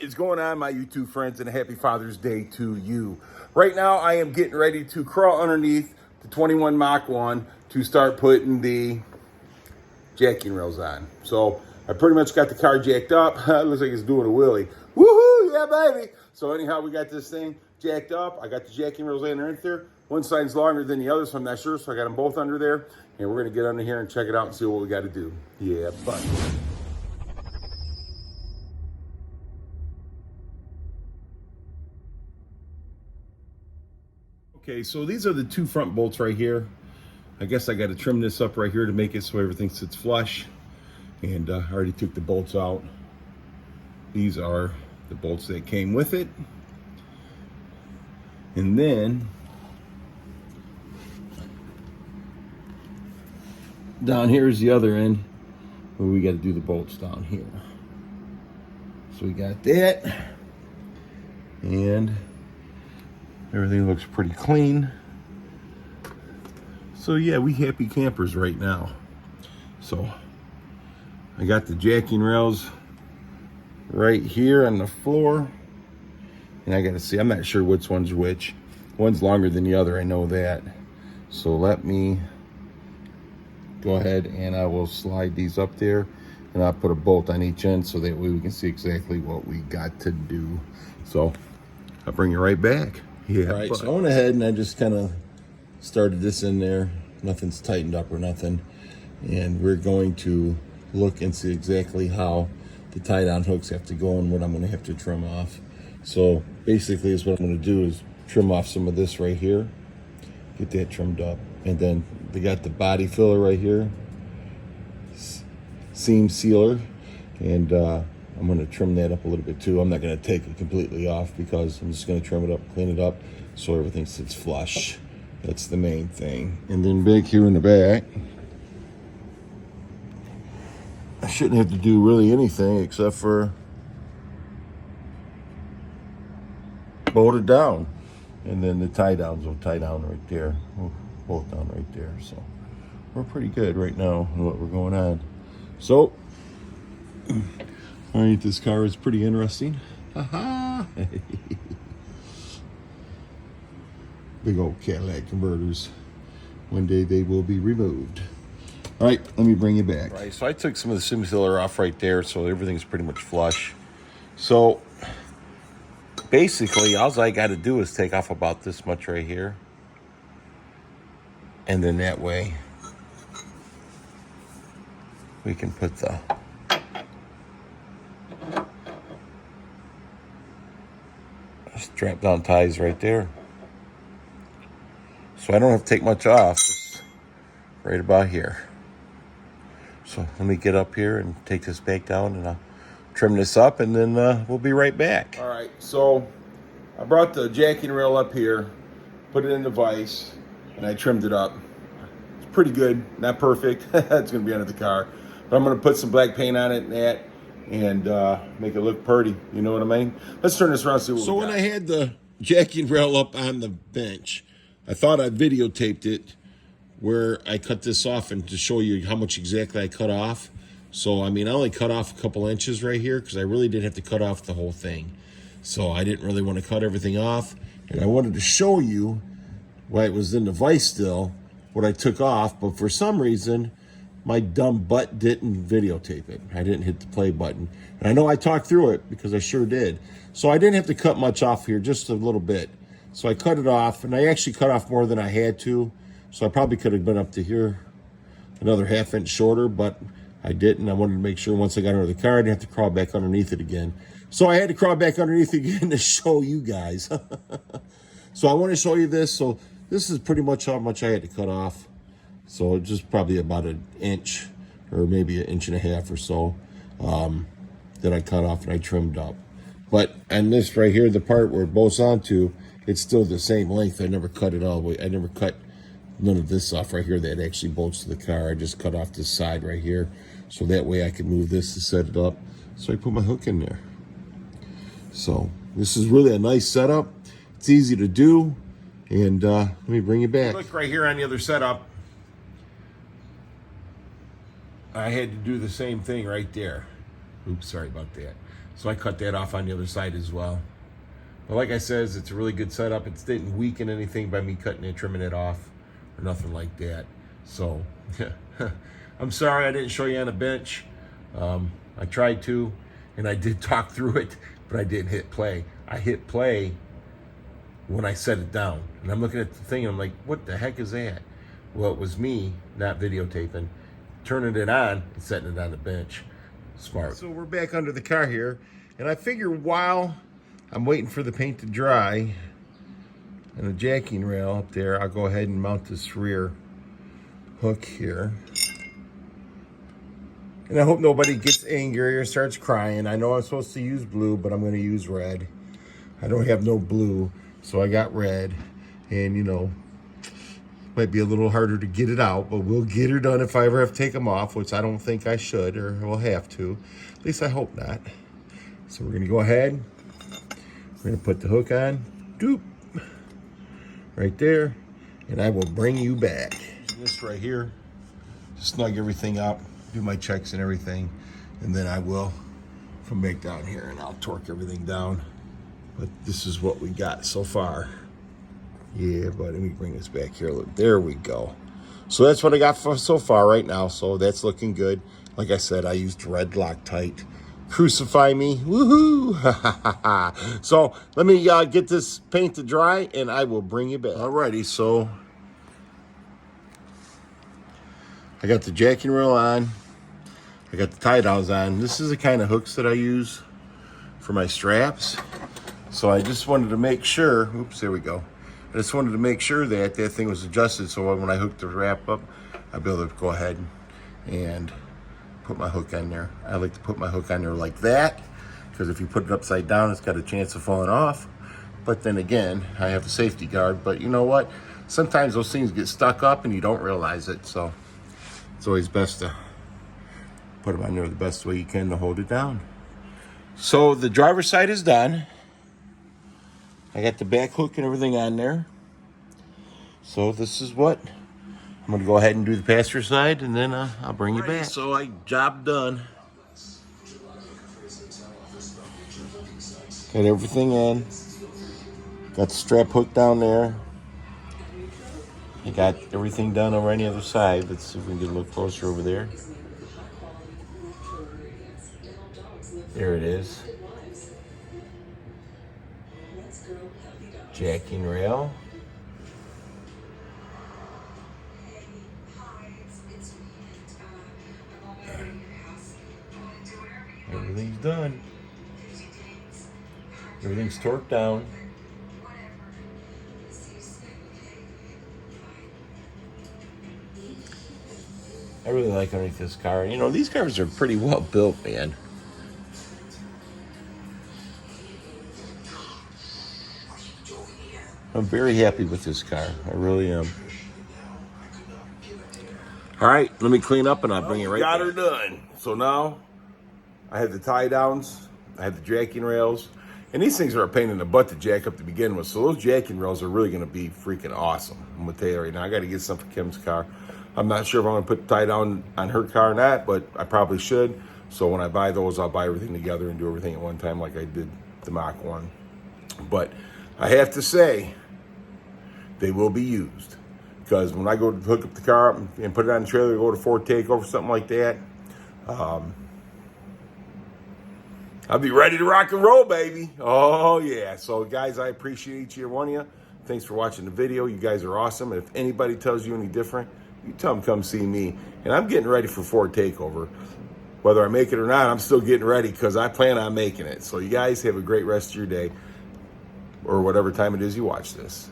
is going on, my YouTube friends, and a happy Father's Day to you. Right now, I am getting ready to crawl underneath the 21 Mach 1 to start putting the jacking rails on. So I pretty much got the car jacked up. Looks like it's doing a wheelie. Woohoo, yeah, baby. So anyhow, we got this thing jacked up. I got the jacking rails underneath there. One side's longer than the other, so I'm not sure. So I got them both under there. And we're gonna get under here and check it out and see what we gotta do. Yeah, but. Okay, so these are the two front bolts right here. I guess I got to trim this up right here to make it so everything sits flush. And I already took the bolts out. These are the bolts that came with it. And then down here is the other end where we got to do the bolts down here. So we got that. And everything looks pretty clean. So yeah, we happy campers right now. So I got the jacking rails right here on the floor. And I gotta see, I'm not sure which one's which. One's longer than the other, I know that. So let me go ahead and I will slide these up there and I'll put a bolt on each end so that way we can see exactly what we got to do. So I'll bring you right back. Yeah. All right, so I went ahead and I just kind of started this in there. Nothing's tightened up or nothing. And we're going to look and see exactly how the tie-down hooks have to go and what I'm going to have to trim off. So basically is what I'm going to do is trim off some of this right here. Get that trimmed up. And then they got the body filler right here. Seam sealer. And I'm going to trim that up a little bit too. I'm not going to take it completely off because I'm just going to trim it up, clean it up so everything sits flush. That's the main thing. And then back here in the back, I shouldn't have to do really anything except for bolt it down. And then the tie downs will tie down right there. We'll bolt down right there. So we're pretty good right now on what we're going on. So all right, this car is pretty interesting. Haha. Big old Cadillac converters. One day they will be removed. All right, let me bring you back. All right, so I took some of the seam sealer off right there, so everything's pretty much flush. So basically, all I got to do is take off about this much right here. And then that way, we can put the strap down ties right there. So I don't have to take much off, just right about here. So let me get up here and take this back down and I'll trim this up and then we'll be right back. All right, so I brought the jacking rail up here, put it in the vise, and I trimmed it up. It's pretty good, not perfect. It's gonna be under the car. But I'm gonna put some black paint on it and that, and make it look pretty, you know what I mean? Let's turn this around and see what we got. So when I had the jacking rail up on the bench, I thought I videotaped it where I cut this off and to show you how much exactly I cut off. So, I mean, I only cut off a couple inches right here because I really didn't have to cut off the whole thing. So I didn't really want to cut everything off. And I wanted to show you why it was in the vise still, what I took off, but for some reason, my dumb butt didn't videotape it. I didn't hit the play button. And I know I talked through it because I sure did. So I didn't have to cut much off here, just a little bit. So I cut it off, and I actually cut off more than I had to. So I probably could have been up to here another ½ inch shorter, but I didn't. I wanted to make sure once I got under the car, I didn't have to crawl back underneath it again. So I had to crawl back underneath again to show you guys. So I want to show you this. So this is pretty much how much I had to cut off. So just probably about an inch or maybe 1.5 inches or so that I cut off and I trimmed up. But on this right here, the part where it bolts onto, it's still the same length. I never cut it all the way. I never cut none of this off right here that actually bolts to the car. I just cut off this side right here. So that way I can move this to set it up. So I put my hook in there. So this is really a nice setup. It's easy to do. And let me bring you back. Look right here on the other setup. I had to do the same thing right there. Oops, sorry about that. So I cut that off on the other side as well. But like I said, it's a really good setup. It didn't weaken anything by me cutting it, trimming it off, or nothing like that. So, I'm sorry I didn't show you on a bench. I tried to, and I did talk through it, but I didn't hit play. I hit play when I set it down. And I'm looking at the thing, and I'm like, what the heck is that? Well, it was me not videotaping, turning it on and setting it on the bench. Smart. So we're back under the car here, and I figure while I'm waiting for the paint to dry and the jacking rail up there, I'll go ahead and mount this rear hook here. And I hope nobody gets angry or starts crying. I know I'm supposed to use blue, but I'm going to use red. I don't have no blue, so I got red. And, you know, might be a little harder to get it out, but we'll get her done if I ever have to take them off, which I don't think I should or will have to. At least I hope not. So we're going to go ahead. We're going to put the hook on. Doop. Right there. And I will bring you back. This right here. Snug everything up. Do my checks and everything. And then I will come back down here and I'll torque everything down. But this is what we got so far. Yeah, but let me bring this back here. Look, there we go. So that's what I got for so far right now. So that's looking good. Like I said, I used red Loctite. Crucify me. Woohoo! So let me get this paint to dry and I will bring you back. Alrighty, so I got the jacking rail on. I got the tie downs on. This is the kind of hooks that I use for my straps. So I just wanted to make sure, oops, there we go. I just wanted to make sure that that thing was adjusted so when I hook the wrap up, I'll be able to go ahead and put my hook on there. I like to put my hook on there like that because if you put it upside down, it's got a chance of falling off. But then again, I have a safety guard. But you know what? Sometimes those things get stuck up and you don't realize it. So it's always best to put them on there the best way you can to hold it down. So the driver's side is done. I got the back hook and everything on there. So this is what I'm going to go ahead and do the passenger side, and then I'll bring you back. So job done. Got everything in. Got the strap hook down there. I got everything done over on the other side. Let's see if we can get a little closer over there. There it is. Jacking rail. Everything's done. Everything's torqued down. I really like underneath this car. You know, these cars are pretty well built, man. I'm very happy with this car. I really am. All right, let me clean up and I'll bring you right back. Got her done. So now I have the tie downs, I have the jacking rails, and these things are a pain in the butt to jack up to begin with. So those jacking rails are really going to be freaking awesome. I'm going to tell you right now, I got to get some for Kim's car. I'm not sure if I'm going to put the tie down on her car or not, but I probably should. So when I buy those, I'll buy everything together and do everything at one time like I did the Mach 1. But I have to say, they will be used. Because when I go to hook up the car up and put it on the trailer, go to Ford Takeover, something like that, I'll be ready to rock and roll, baby. Oh, yeah. So, guys, I appreciate each and one of you. Thanks for watching the video. You guys are awesome. And if anybody tells you any different, you tell them come see me. And I'm getting ready for Ford Takeover. Whether I make it or not, I'm still getting ready because I plan on making it. So, you guys have a great rest of your day or whatever time it is you watch this.